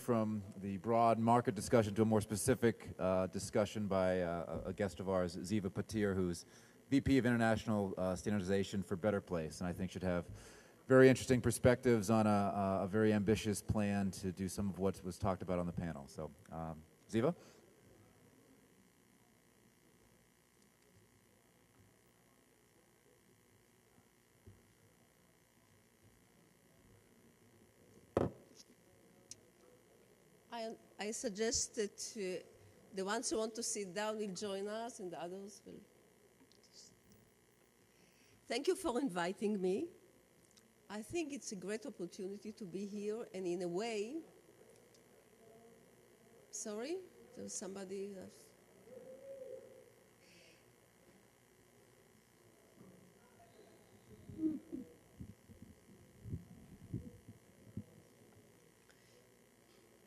from the broad market discussion to a more specific discussion by a guest of ours, Ziva Patir, who's VP of International Standardization for Better Place, and I think should have very interesting perspectives on a very ambitious plan to do some of what was talked about on the panel. So, Ziva? I suggest that the ones who want to sit down will join us and the others will. Thank you for inviting me. I think it's a great opportunity to be here, and in a way, sorry, there's somebody else.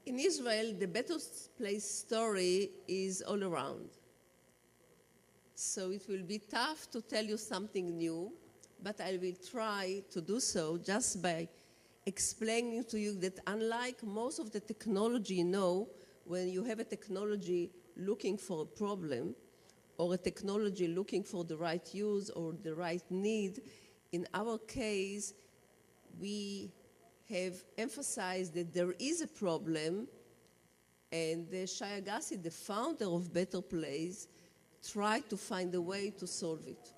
In Israel, the Better Place story is all around. So it will be tough to tell you something new, but I will try to do so just by explaining to you that unlike most of the technology you know, when you have a technology looking for a problem or a technology looking for the right use or the right need, in our case, we have emphasized that there is a problem, and Shai Agassi, the founder of Better Place, tried to find a way to solve it.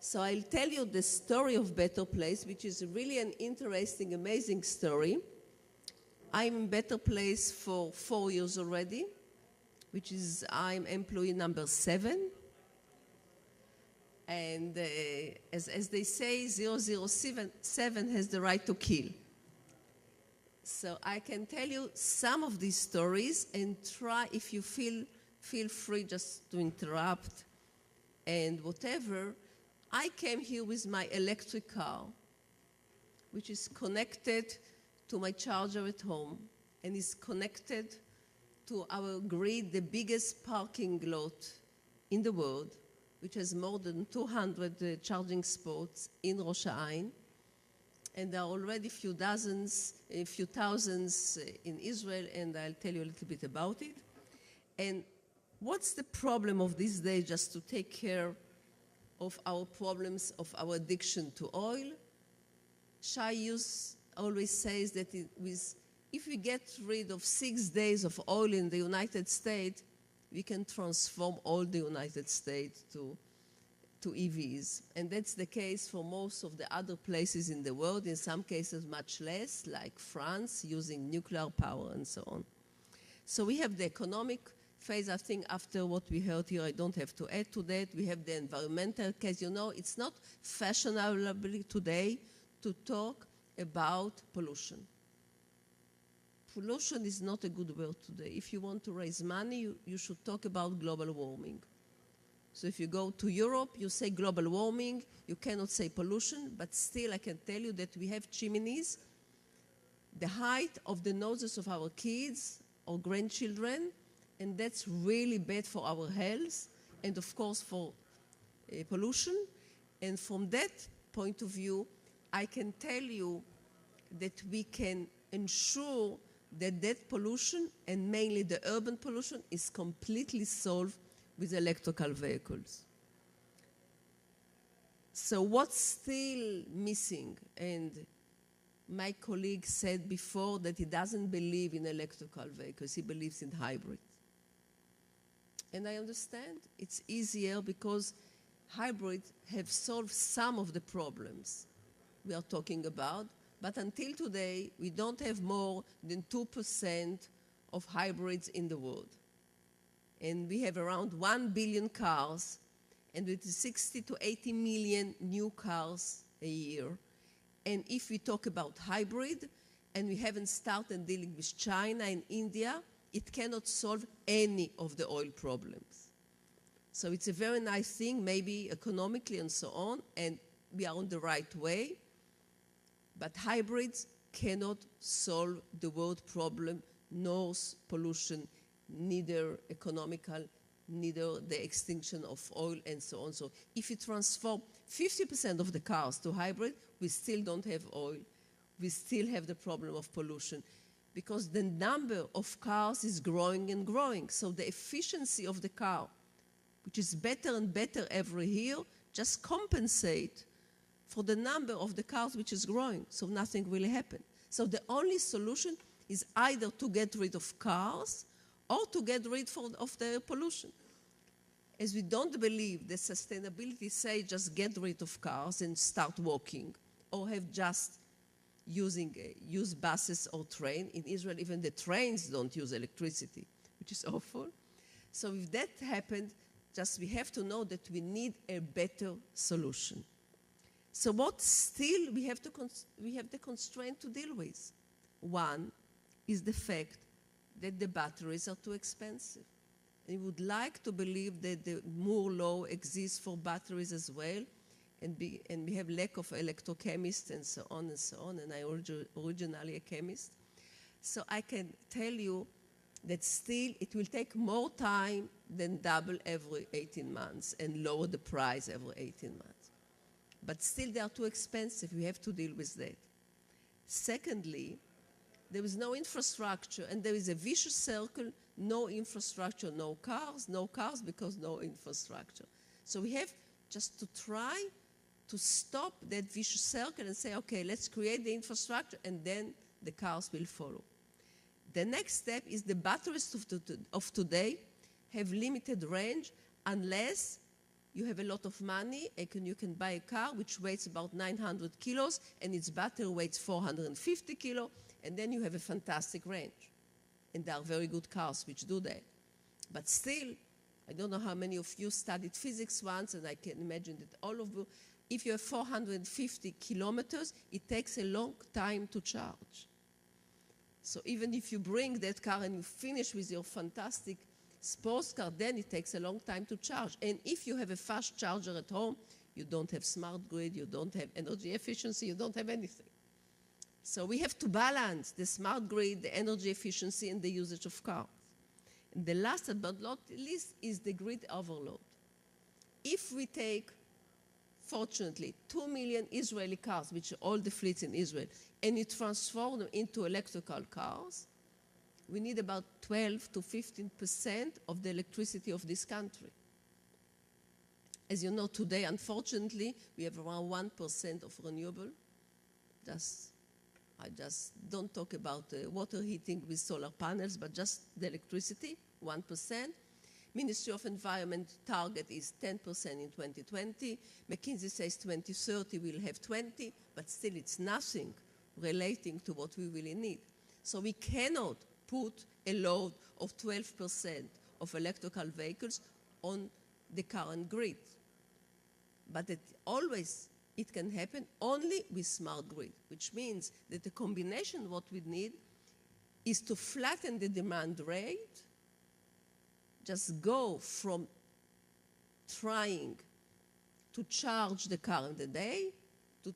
So I'll tell you the story of Better Place, which is really an interesting, amazing story. I'm in Better Place for 4 years already, which is I'm employee number 7. And as they say, 007 has the right to kill. So I can tell you some of these stories and try, if you feel free just to interrupt and whatever. I came here with my electric car, which is connected to my charger at home and is connected to our grid, the biggest parking lot in the world, which has more than 200 charging spots in Rosh Hashanah. And there are already a few thousands in Israel, and I'll tell you a little bit about it. And what's the problem of this day, just to take care of our problems of our addiction to oil? Shai always says that if we get rid of 6 days of oil in the United States, we can transform all the United States to EVs. And that's the case for most of the other places in the world, in some cases much less, like France, using nuclear power and so on. So we have the economic phase. I think after what we heard here, I don't have to add to that. We have the environmental case. You know, it's not fashionable today to talk about pollution. Pollution is not a good word today. If you want to raise money, you should talk about global warming. So if you go to Europe, you say global warming, you cannot say pollution, but still I can tell you that we have chimneys, the height of the noses of our kids or grandchildren, and that's really bad for our health and of course for pollution. And from that point of view, I can tell you that we can ensure that pollution, and mainly the urban pollution, is completely solved with electrical vehicles. So what's still missing? And my colleague said before that he doesn't believe in electrical vehicles, he believes in hybrid. And I understand it's easier because hybrids have solved some of the problems we are talking about, but until today, we don't have more than 2% of hybrids in the world. And we have around 1 billion cars, and with 60 to 80 million new cars a year. And if we talk about hybrid, and we haven't started dealing with China and India, it cannot solve any of the oil problems. So it's a very nice thing, maybe economically and so on, and we are on the right way. But hybrids cannot solve the world problem, nor pollution, neither economical, neither the extinction of oil and so on. So if you transform 50% of the cars to hybrid, we still don't have oil. We still have the problem of pollution. because the number of cars is growing and growing. So the efficiency of the car, which is better and better every year, just compensate for the number of the cars which is growing, so nothing really happened. So the only solution is either to get rid of cars or to get rid of the pollution. As we don't believe that sustainability say just get rid of cars and start walking, or have just use buses or train. In Israel, even the trains don't use electricity, which is awful. So if that happened, just we have to know that we need a better solution. So what still we have the constraint to deal with. One is the fact that the batteries are too expensive. And we would like to believe that the Moore law exists for batteries as well, and we have lack of electrochemists and so on and so on, and I originally a chemist. So I can tell you that still it will take more time than double every 18 months and lower the price every 18 months. But still they are too expensive. We have to deal with that. Secondly, there is no infrastructure, and there is a vicious circle: no infrastructure, no cars because no infrastructure. So we have just to try to stop that vicious circle and say, okay, let's create the infrastructure, and then the cars will follow. The next step is the batteries of today have limited range unless you have a lot of money and you can buy a car which weighs about 900 kilos and its battery weighs 450 kilos, and then you have a fantastic range. And there are very good cars which do that. But still, I don't know how many of you studied physics once, and I can imagine that all of you, if you have 450 kilometers, it takes a long time to charge. So even if you bring that car and you finish with your fantastic sports car, then it takes a long time to charge. And if you have a fast charger at home, you don't have smart grid, you don't have energy efficiency, you don't have anything. So we have to balance the smart grid, the energy efficiency, and the usage of cars. And the last but not least is the grid overload. If we take, fortunately, 2 million Israeli cars, which are all the fleets in Israel, and you transform them into electrical cars, we need about 12 to 15% of the electricity of this country. As you know, today, unfortunately, we have around 1% of renewable. I just don't talk about water heating with solar panels, but just the electricity, 1%. Ministry of Environment target is 10% in 2020. McKinsey says 2030 we'll have 20, but still it's nothing relating to what we really need. So we cannot put a load of 12% of electrical vehicles on the current grid. But it can happen only with smart grid, which means that the combination what we need is to flatten the demand rate, just go from trying to charge the car in the day to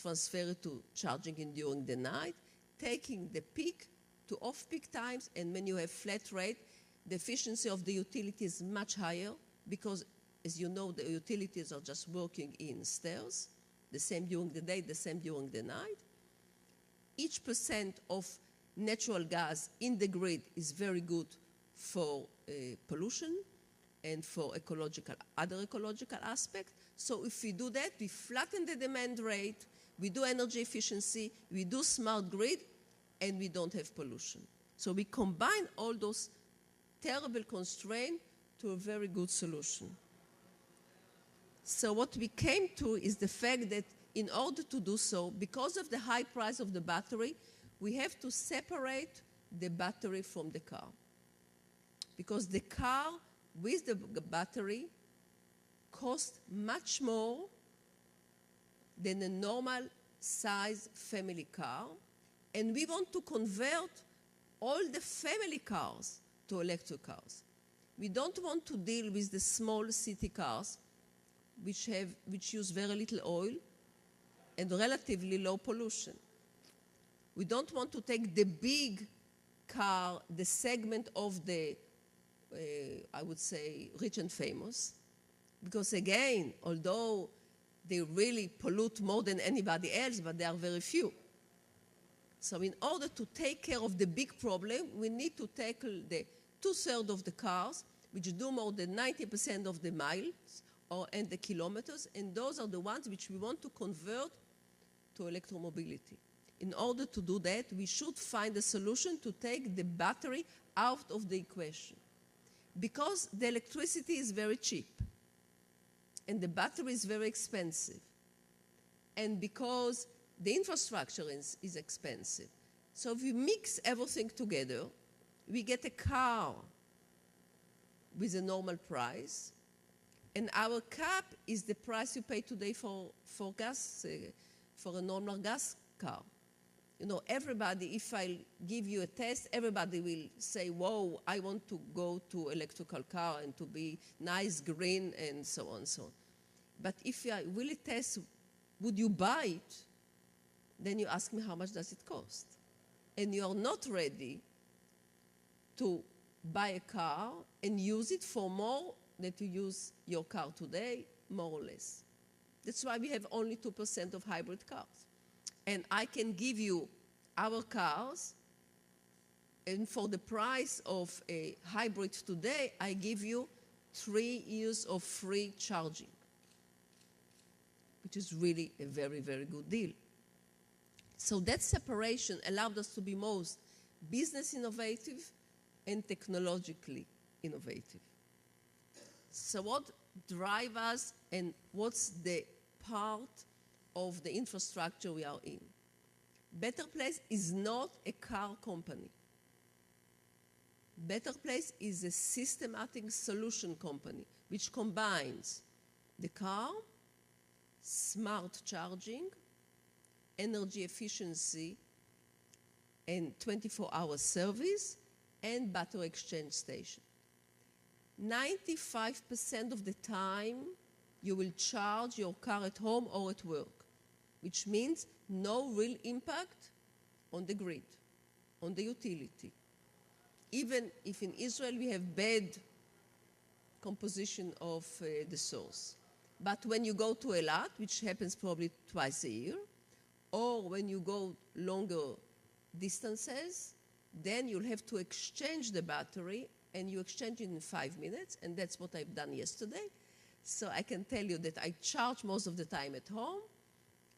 transfer it to charging it during the night, taking the peak to off-peak times, and when you have flat rate, the efficiency of the utility is much higher because, as you know, the utilities are just working in stairs, the same during the day, the same during the night. Each % of natural gas in the grid is very good for pollution and for other ecological aspects. So if we do that, we flatten the demand rate, we do energy efficiency, we do smart grid, and we don't have pollution. So we combine all those terrible constraints to a very good solution. So what we came to is the fact that in order to do so, because of the high price of the battery, we have to separate the battery from the car. Because the car with the battery costs much more than a normal size family car, and we want to convert all the family cars to electric cars. We don't want to deal with the small city cars which use very little oil and relatively low pollution. We don't want to take the big car, the segment of the, I would say, rich and famous, because again, although they really pollute more than anybody else, but they are very few. So in order to take care of the big problem, we need to tackle the 2/3 of the cars, which do more than 90% of the miles and the kilometers, and those are the ones which we want to convert to electromobility. In order to do that, we should find a solution to take the battery out of the equation. Because the electricity is very cheap, and the battery is very expensive, and because the infrastructure is expensive. So if we mix everything together, we get a car with a normal price, and our cap is the price you pay today for gas, for a normal gas car. You know, everybody, if I give you a test, everybody will say, whoa, I want to go to electrical car and to be nice, green, and so on and so on. But if I really test, would you buy it? Then you ask me, how much does it cost? And you are not ready to buy a car and use it for more than you use your car today, more or less. That's why we have only 2% of hybrid cars. And I can give you our cars, and for the price of a hybrid today, I give you 3 years of free charging, which is really a very, very good deal. So that separation allowed us to be most business innovative and technologically innovative. So what drives us and what's the part of the infrastructure we are in? Better Place is not a car company. Better Place is a systematic solution company which combines the car, smart charging, energy efficiency, and 24-hour service, and battery exchange station. 95% of the time, you will charge your car at home or at work, which means no real impact on the grid, on the utility. Even if in Israel we have bad composition of the source. But when you go to Eilat, which happens probably twice a year, or when you go longer distances, then you'll have to exchange the battery, and you exchange it in 5 minutes, and that's what I've done yesterday. So I can tell you that I charge most of the time at home,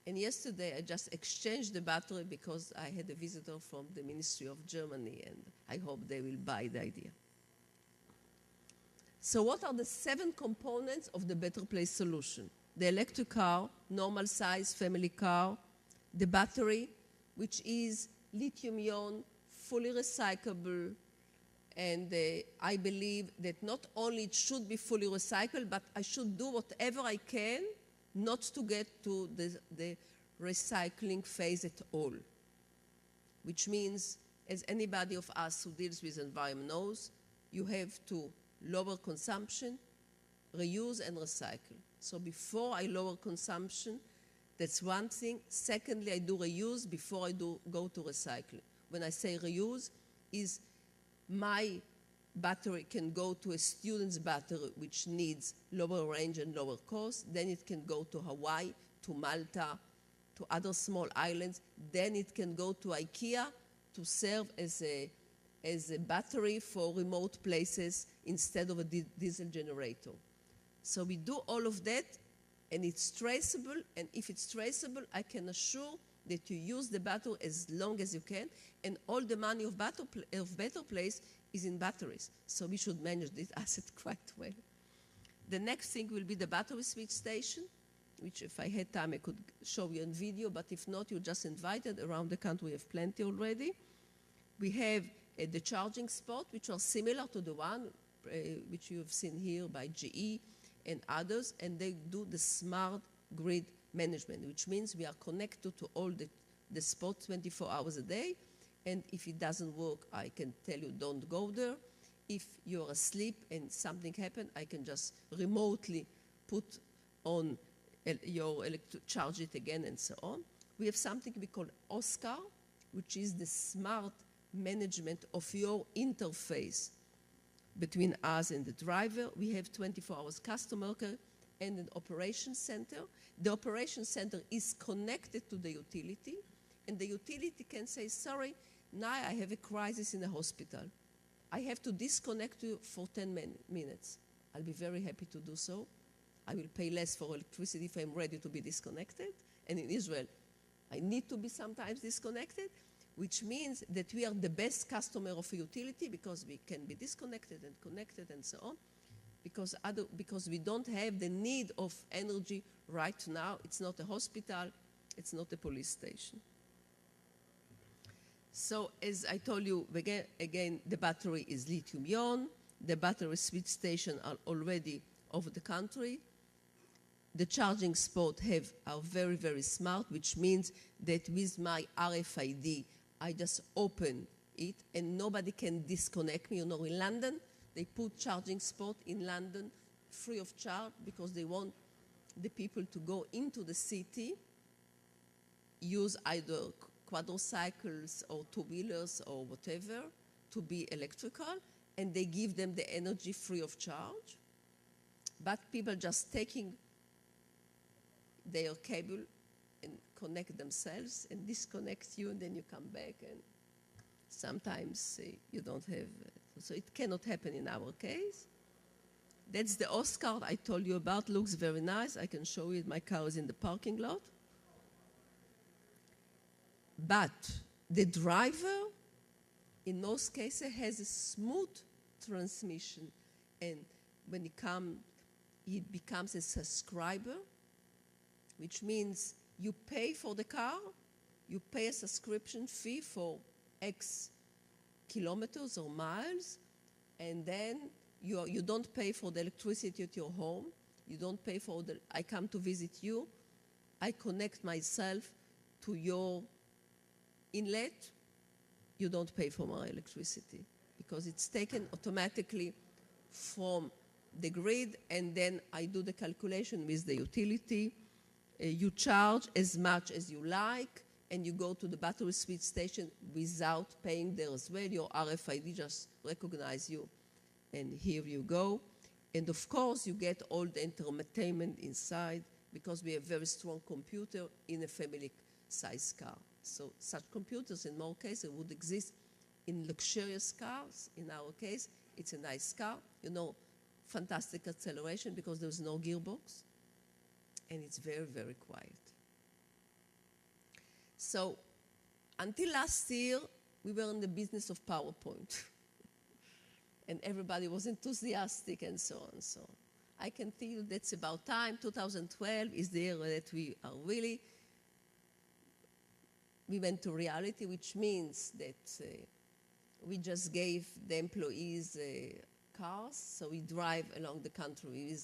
and yesterday I just exchanged the battery because I had a visitor from the Ministry of Germany, and I hope they will buy the idea. So what are the 7 components of the Better Place solution? The electric car, normal size family car, the battery, which is lithium-ion, fully recyclable, and I believe that not only it should be fully recycled, but I should do whatever I can not to get to the recycling phase at all, which means, as anybody of us who deals with environment knows, you have to lower consumption, reuse, and recycle. So before I lower consumption, that's one thing. Secondly, I do reuse before I go to recycle. When I say reuse, is my battery can go to a student's battery which needs lower range and lower cost. Then it can go to Hawaii, to Malta, to other small islands. Then it can go to IKEA to serve as a battery for remote places instead of a diesel generator. So we do all of that, and it's traceable, and if it's traceable, I can assure that you use the battery as long as you can, and all the money of Better Place is in batteries. So we should manage this asset quite well. The next thing will be the battery switch station, which if I had time I could show you in video, but if not, you're just invited. Around the country we have plenty already. We have the charging spot, which are similar to the one which you have seen here by GE and others, and they do the smart grid management, which means we are connected to all the spots 24 hours a day, and if it doesn't work, I can tell you don't go there. If you're asleep and something happened, I can just remotely put on charge it again and so on. We have something we call OSCAR, which is the smart management of your interface between us and the driver. We have 24 hours customer care and an operations center. The operations center is connected to the utility, And the utility can say, sorry, now I have a crisis in the hospital. I have to disconnect you for 10 minutes. I'll be very happy to do so. I will pay less for electricity if I'm ready to be disconnected. And in Israel, I need to be sometimes disconnected, which means that we are the best customer of a utility because we can be disconnected and connected and so on, because we don't have the need of energy right now. It's not a hospital, it's not a police station. So as I told you, again, the battery is lithium-ion. The battery switch stations are already over the country. The charging spots are very, very smart, which means that with my RFID, I just open it and nobody can disconnect me. You know, in London, they put charging spot in London free of charge because they want the people to go into the city, use either quadricycles or two-wheelers or whatever to be electrical, and they give them the energy free of charge. But people just taking their cable and connect themselves and disconnect you, and then you come back, and sometimes you don't have, so it cannot happen in our case. That's the Oscar I told you about. Looks very nice. I can show you. My car is in the parking lot. But the driver, in most cases, has a smooth transmission. And when he becomes a subscriber, which means you pay for the car, you pay a subscription fee for X kilometers or miles, and then you don't pay for the electricity at your home. You don't pay for I come to visit you. I connect myself to your inlet. You don't pay for my electricity because it's taken automatically from the grid, and then I do the calculation with the utility. You charge as much as you like, and you go to the battery switch station without paying there as well. Your RFID just recognize you, and here you go. And of course, you get all the entertainment inside because we have very strong computer in a family-sized car. So such computers, in more cases, would exist in luxurious cars. In our case, it's a nice car. You know, fantastic acceleration because there's no gearbox, and it's very, very quiet. So until last year, we were in the business of PowerPoint. And everybody was enthusiastic and so on and so on. I can feel that's about time. 2012 is the year that we went to reality, which means that we just gave the employees cars, so we drive along the country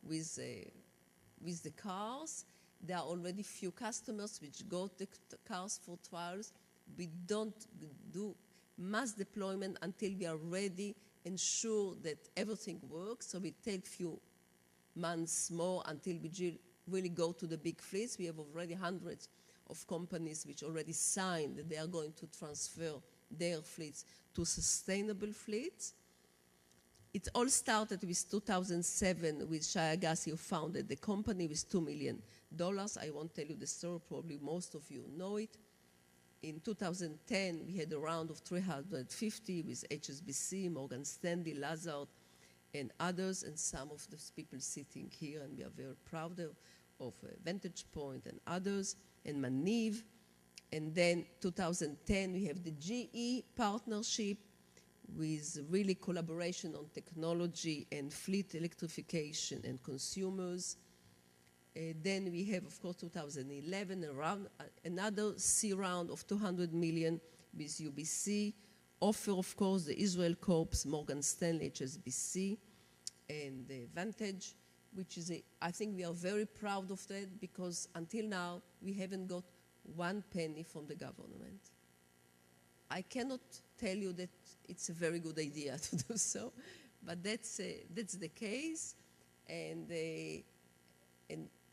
with the cars. There are already few customers which got the cars for trials. We don't do mass deployment until we are ready and sure that everything works. So we take few months more until we really go to the big fleets. We have already hundreds of companies which already signed that they are going to transfer their fleets to sustainable fleets. It all started with 2007 with Shai Agassi, who founded the company with $2 million. I won't tell you the story, probably most of you know it. In 2010, we had a round of 350 with HSBC, Morgan Stanley, Lazard, and others, and some of those people sitting here, and we are very proud of Vantage Point and others, and Maniv. And then 2010, we have the GE partnership with really collaboration on technology and fleet electrification and consumers. Then we have, of course, 2011, another C round of 200 million with UBC. Offer, of course, the Israel Corps, Morgan Stanley, HSBC, and Vantage, which is, I think we are very proud of that because until now, we haven't got one penny from the government. I cannot tell you that it's a very good idea to do so, but that's the case. And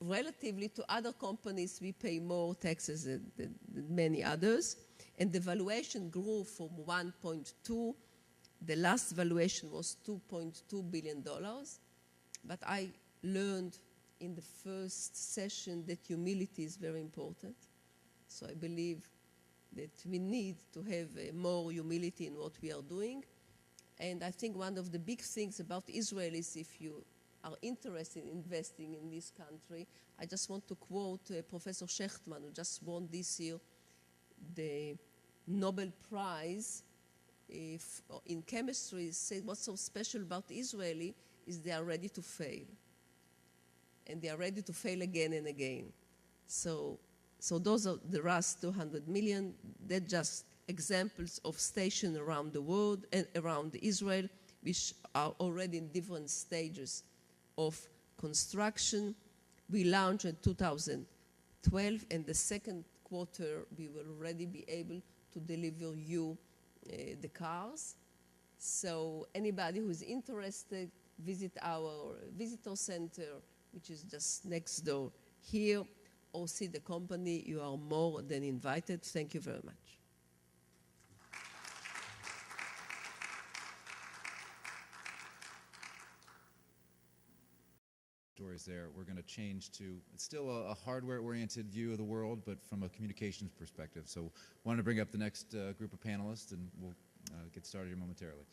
relatively to other companies, we pay more taxes than many others. And the valuation grew from 1.2. The last valuation was $2.2 billion. But I learned in the first session that humility is very important. So I believe that we need to have more humility in what we are doing. And I think one of the big things about Israel is if you are interested in investing in this country, I just want to quote Professor Shechtman, who just won this year the Nobel Prize in chemistry, said what's so special about Israeli is they are ready to fail. And they are ready to fail again and again. So those are the RAS 200 million. They're just examples of stations around the world and around Israel, which are already in different stages of construction. We launched in 2012, and the second quarter we will already be able to deliver you the cars. So anybody who is interested, visit our visitor center, which is just next door here, or see the company. You are more than invited. Thank you very much. Stories there. We're going to change to, it's still a hardware-oriented view of the world, but from a communications perspective. So wanted to bring up the next group of panelists, and we'll get started here momentarily.